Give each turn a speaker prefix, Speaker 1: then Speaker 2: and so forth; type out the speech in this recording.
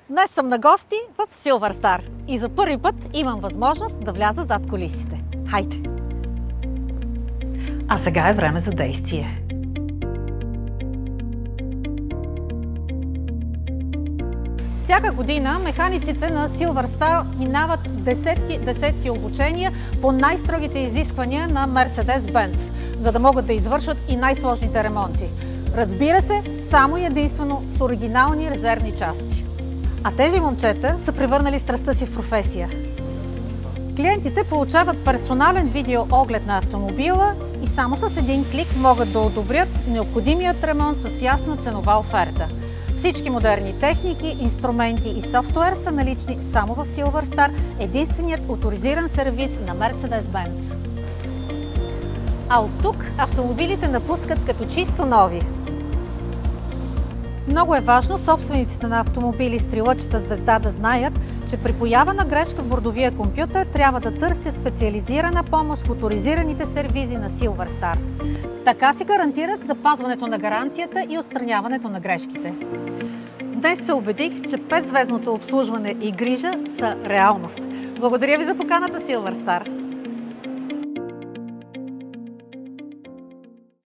Speaker 1: Днес съм на гости в Silverstar и за първи път имам възможност да вляза зад кулисите. Хайде! А сега е време за действие. Всяка година механиците на Silverstar минават десетки обучения по най-строгите изисквания на Mercedes-Benz, за да могат да извършват и най-сложните ремонти. Разбира се, само и единствено с оригинални резервни части. А тези момчета са превърнали страстта си в професия. Клиентите получават персонален видеооглед на автомобила и само с един клик могат да одобрят необходимият ремонт с ясна ценова оферта. Всички модерни техники, инструменти и софтуер са налични само в Silverstar, единственият оторизиран сервиз на Mercedes-Benz. А от тук автомобилите напускат като чисто нови. Много е важно собствениците на автомобили с трилъчата звезда да знаят, че при поява на грешка в бордовия компютър трябва да търсят специализирана помощ в оторизираните сервизи на Silverstar. Така си гарантират запазването на гаранцията и отстраняването на грешките. Днес се убедих, че 5-звездното обслужване и грижа са реалност. Благодаря ви за поканата, Silverstar!